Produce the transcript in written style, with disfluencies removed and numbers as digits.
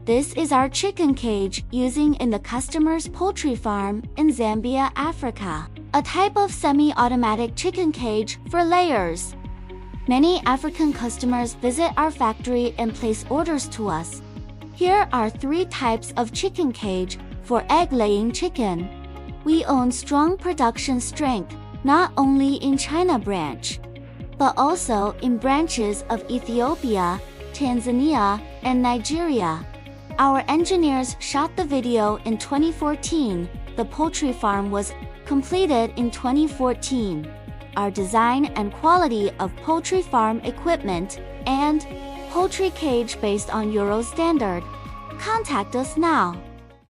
This is our chicken cage using in the customer's poultry farm in Zambia, Africa. A type of semi-automatic chicken cage for layers. Many African customers visit our factory and place orders to us. Here are 3 types of chicken cage for egg-laying chicken. We own strong production strength, not only in China branch, but also in branches of Ethiopia, Tanzania, and Nigeria. Our engineers shot the video in 2014. The poultry farm was completed in 2014. Our design and quality of poultry farm equipment and poultry cage based on Euro standard. Contact us now.